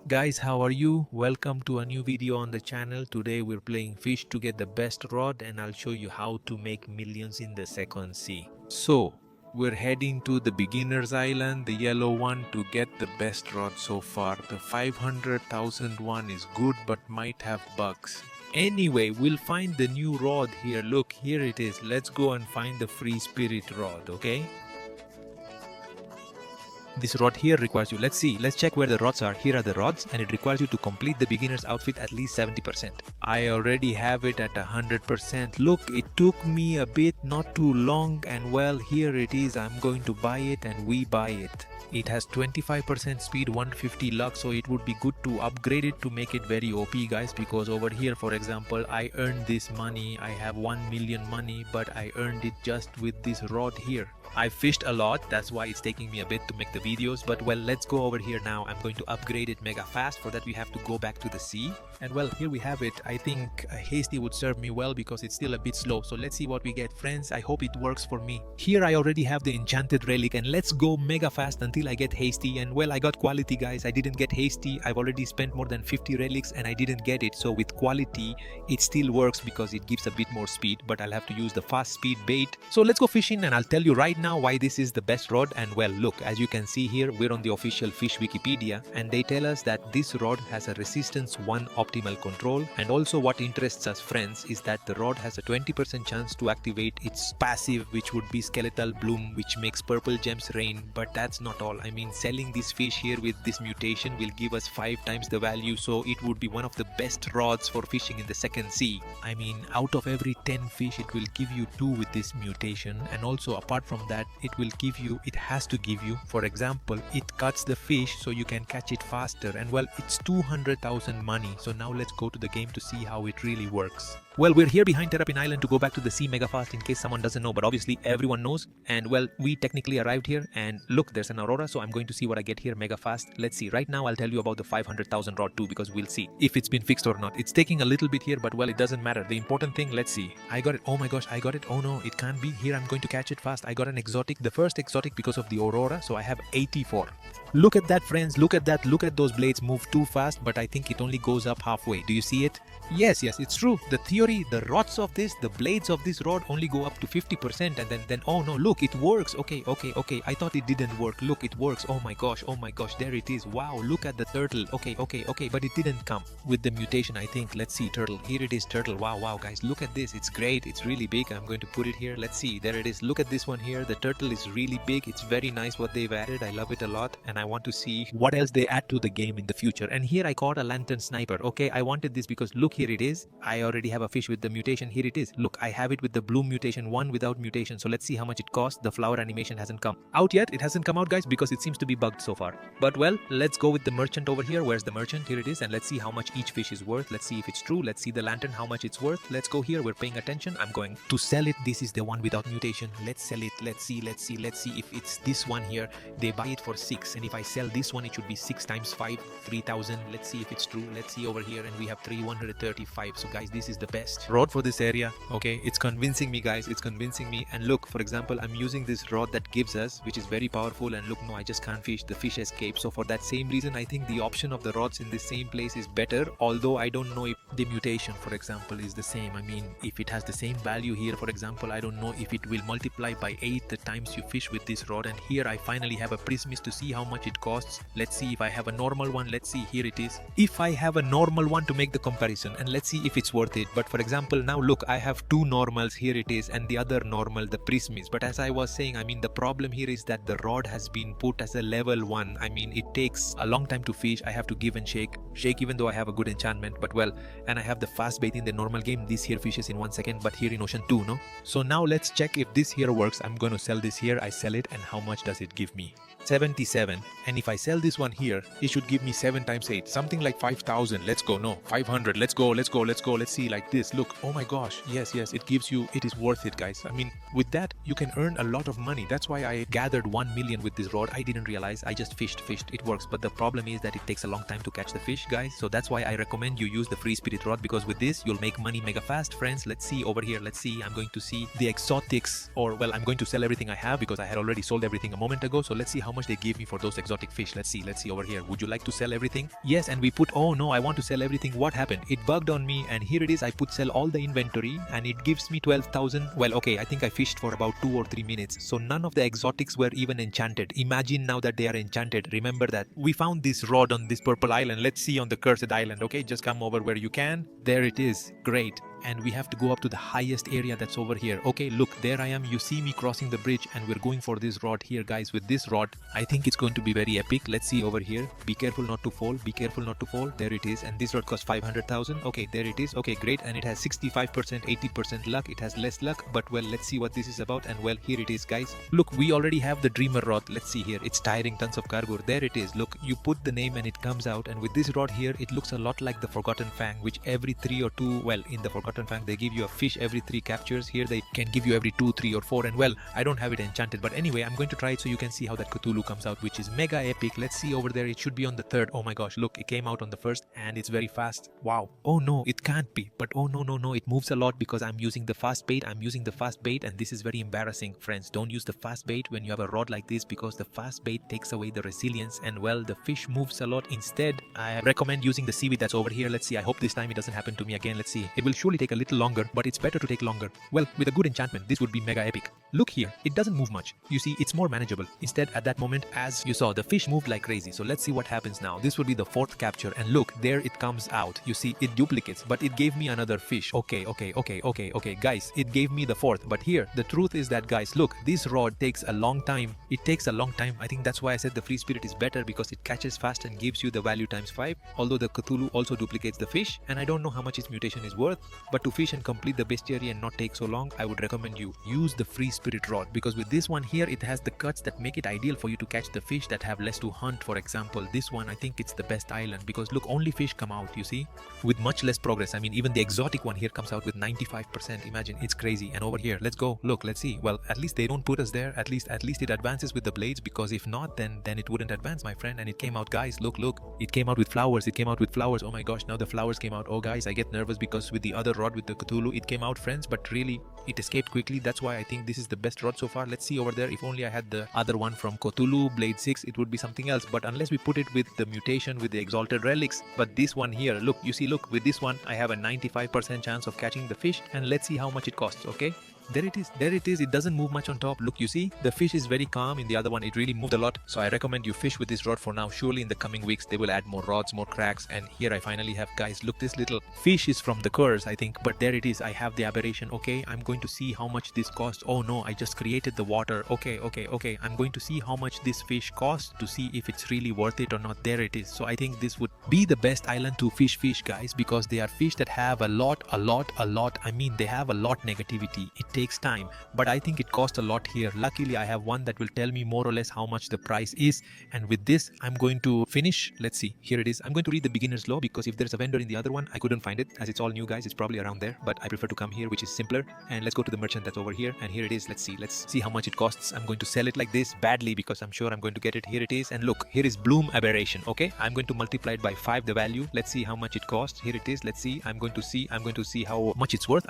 Guys, how are you? Welcome to a new video on the channel. Today we're playing fish to get the best rod and I'll show you how to make millions in the second sea. So, we're heading to the beginner's island, the yellow one, to get the best rod so far. The 500,000 one is good but might have bugs. Anyway, we'll find the new rod here. Look, here it is. Let's go and find the free spirit rod, okay? This rod here requires you, let's check where the rods are. Here are the rods and it requires you to complete the beginner's outfit at least 70%. I already have it at 100%. Look, it took me a bit, not too long, and well, here it is. I'm going to buy it and we buy it. It has 25% speed, 150 luck, so it would be good to upgrade it to make it very OP, guys, because over here, for example, I earned this money. I have 1 million money, but I earned it just with this rod here. I fished a lot, that's why it's taking me a bit to make the videos, but well, let's go over here now. I'm going to upgrade it mega fast. For that we have to go back to the sea, and well, here we have it. I think a hasty would serve me well because it's still a bit slow, so let's see what we get, friends. I hope it works for me. Here I already have the enchanted relic, and let's go mega fast until I get hasty. And well, I got quality, guys. I didn't get hasty. I've already spent more than 50 relics and I didn't get it, so with quality it still works because it gives a bit more speed, but I'll have to use the fast speed bait. So let's go fishing and I'll tell you right now why this is the best rod. And well, look, as you can see here, we're on the official Fish Wikipedia and they tell us that this rod has a resistance 1 optimal control, and also what interests us, friends, is that the rod has a 20% chance to activate its passive, which would be skeletal bloom, which makes purple gems rain. But that's not all. I mean, selling this fish here with this mutation will give us 5 times the value, so it would be one of the best rods for fishing in the second sea. I mean, out of every 10 fish it will give you 2 with this mutation, and also apart from that it has to give you, for example, it cuts the fish so you can catch it faster, and well, it's 200,000 money. So now let's go to the game to see how it really works. Well, we're here behind Terrapin Island to go back to the sea mega fast in case someone doesn't know, but obviously everyone knows. And well, we technically arrived here and look, there's an aurora, so I'm going to see what I get here mega fast. Let's see. Right now I'll tell you about the 500,000 rod too, because we'll see if it's been fixed or not. It's taking a little bit here, but well, it doesn't matter. The important thing, let's see. I got it. Oh my gosh, I got it. Oh no, it can't be. Here I'm going to catch it fast. I got an exotic, the first exotic because of the aurora, so I have 84. Look at that, friends. Look at that. Look at those blades move too fast, but I think it only goes up halfway. Do you see it? Yes, it's true. The theory, the rods of this, the blades of this rod only go up to 50%, and then oh no, look, it works. Okay. I thought it didn't work. Look, it works. Oh my gosh, there it is. Wow, look at the turtle. Okay, but it didn't come with the mutation, I think. Let's see, turtle. Here it is, turtle. Wow, guys, look at this. It's great. It's really big. I'm going to put it here. Let's see. There it is. Look at this one here. The turtle is really big. It's very nice what they've added. I love it a lot, and I want to see what else they add to the game in the future. And here I caught a lantern sniper. Okay, I wanted this because look, here it is. I already have a fish with the mutation. Here it is. Look, I have it with the bloom mutation, one without mutation. So let's see how much it costs. The flower animation hasn't come out yet. It hasn't come out, guys, because it seems to be bugged so far. But well, let's go with the merchant over here. Where's the merchant? Here it is. And let's see how much each fish is worth. Let's see if it's true. Let's see the lantern, how much it's worth. Let's go here. We're paying attention. I'm going to sell it. This is the one without mutation. Let's sell it. Let's see if it's this one here. They buy it for 6, and if I sell this one, it should be 6 times 5, 3,000. Let's see if it's true. Let's see over here, and we have 335. So guys, this is the best rod for this area. Okay, it's convincing me, guys. It's convincing me. And look, for example, I'm using this rod that gives us, which is very powerful, and look, no, I just can't fish. The fish escaped. So for that same reason, I think the option of the rods in the same place is better, although I don't know if the mutation, for example, is the same. I mean, if it has the same value here, for example, I don't know if it will multiply by 8 the times you fish with this rod. And here I finally have a prismist to see how much it costs. Let's see if I have a normal one. Let's see, here it is. If I have a normal one to make the comparison, and let's see if it's worth it. But for example, now look, I have 2 normals. Here it is, and the other normal, the prismist. But as I was saying, I mean, the problem here is that the rod has been put as a level 1. I mean, it takes a long time to fish. I have to give and shake even though I have a good enchantment. But well, and I have the fast bait in the normal game. This here fishes in 1 second, but here in Ocean 2, no? So now let's check if this here works. I'm going to sell this here. I sell it, and how much does it give me? 77. And if I sell this one here, it should give me 7 times 8, something like 5,000. Let's go. No, 500. Let's go. Let's see, like this. Look, oh my gosh, yes, it gives you, it is worth it, guys. I mean, with that you can earn a lot of money. That's why I gathered 1 million with this rod. I didn't realize, I just fished. It works, but the problem is that it takes a long time to catch the fish, guys. So that's why I recommend you use the free spirit rod, because with this you'll make money mega fast, friends. Let's see over here. Let's see, I'm going to see the exotics, or well, I'm going to sell everything I have because I had already sold everything a moment ago. So let's see how how much they gave me for those exotic fish. Let's see over here. Would you like to sell everything? Yes, and we put, oh no, I want to sell everything. What happened? It bugged on me, and here it is. I put sell all the inventory and it gives me 12,000. Well, okay, I think I fished for about 2 or 3 minutes. So none of the exotics were even enchanted. Imagine now that they are enchanted. Remember that we found this rod on this purple island. Let's see on the cursed island. Okay, just come over where you can. There it is. Great. And we have to go up to the highest area that's over here. Okay, look, there I am. You see me crossing the bridge and we're going for this rod here, guys. With this rod, I think it's going to be very epic. Let's see over here. Be careful not to fall. Be careful not to fall. There it is. And this rod costs 500,000. Okay, there it is. Okay, great. And it has 65%, 80% luck. It has less luck, but well, let's see what this is about. And well, here it is, guys. Look, we already have the dreamer rod. Let's see here. It's tiring tons of cargo. There it is. Look, you put the name and it comes out. And with this rod here, it looks a lot like the Forgotten Fang, which every 3 or 2, well, in the Forgotten Fang, they give you a fish every 3 captures. Here they can give you every 2, 3 or 4, and well, I don't have it enchanted, but anyway, I'm going to try it so you can see how that Cthulhu comes out, which is mega epic. Let's see over there. It should be on the 3rd. Oh my gosh, look, it came out on the 1st and it's very fast. Wow. Oh no, it can't be, but oh no, it moves a lot because I'm using the fast bait. And this is very embarrassing, friends. Don't use the fast bait when you have a rod like this, because the fast bait takes away the resilience, and well, the fish moves a lot. Instead, I recommend using the seaweed that's over here. Let's see. I hope this time it doesn't happen to me again. Let's see. It will surely take a little longer, but it's better to take longer. Well, with a good enchantment, this would be mega epic. Look here, it doesn't move much. You see, it's more manageable. Instead, at that moment, as you saw, the fish moved like crazy. So let's see what happens now. This will be the 4th capture, and look, there it comes out. You see, it duplicates, but it gave me another fish. Okay, guys, it gave me the 4th. But here, the truth is that, guys, look, this rod takes a long time. It takes a long time. I think that's why I said the free spirit is better, because it catches fast and gives you the value times 5. Although the Cthulhu also duplicates the fish, and I don't know how much its mutation is worth, but to fish and complete the bestiary and not take so long, I would recommend you use the free spirit rod, because with this one here, it has the cuts that make it ideal for you to catch the fish that have less to hunt. For example, this one, I think it's the best island, because look, only fish come out, you see, with much less progress. I mean, even the exotic one here comes out with 95%. Imagine, it's crazy. And over here, let's go. Look, let's see. Well, at least they don't put us there. At least it advances with the blades, because if not, then it wouldn't advance, my friend. And it came out, guys. Look, it came out with flowers. Oh my gosh, now the flowers came out. Oh guys, I get nervous because with the other rod, with the Cthulhu, it came out, friends, but really it escaped quickly. That's why I think this is the best rod so far. Let's see over there. If only I had the other one from Cthulhu Blade 6, it would be something else. But unless we put it with the mutation, with the exalted relics. But this one here, look, you see, look, with this one I have a 95% chance of catching the fish, and let's see how much it costs. Okay, there it is. It doesn't move much on top. Look, you see, the fish is very calm. In the other one, it really moved a lot. So I recommend you fish with this rod for now. Surely in the coming weeks they will add more rods, more cracks. And here I finally have, guys, look, this little fish is from the curse, I think, but there it is. I have the aberration. Okay, I'm going to see how much this costs. Oh no, I just created the water. Okay, I'm going to see how much this fish costs to see if it's really worth it or not. There it is. So I think this would be the best island to fish, guys, because they are fish that have a lot. I mean, they have a lot negativity. It takes time, but I think it costs a lot here. Luckily, I have one that will tell me more or less how much the price is, and with this I'm going to finish. Let's see, here it is. I'm going to read the beginner's law, because if there's a vendor in the other one, I couldn't find it, as it's all new, guys. It's probably around there, but I prefer to come here, which is simpler. And let's go to the merchant that's over here, and here it is. Let's see how much it costs. I'm going to sell it like this badly, because I'm sure I'm going to get it. Here it is, and look, here is bloom aberration. Okay, I'm going to multiply it by 5, the value. Let's see how much it costs. Here it is. Let's see. I'm going to see how much it's worth.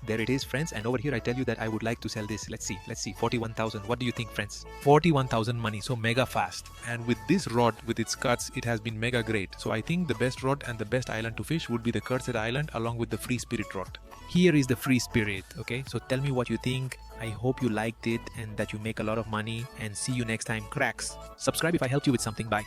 There it is, friends. And over here I tell you that I would like to sell this. Let's see, 41,000. What do you think, friends? 41,000 money. So mega fast. And with this rod, with its cuts, it has been mega great. So I think the best rod and the best island to fish would be the Cursed Island, along with the free spirit rod. Here is the free spirit. Okay, so tell me what you think. I hope you liked it and that you make a lot of money, and see you next time, cracks. Subscribe if I helped you with something. Bye.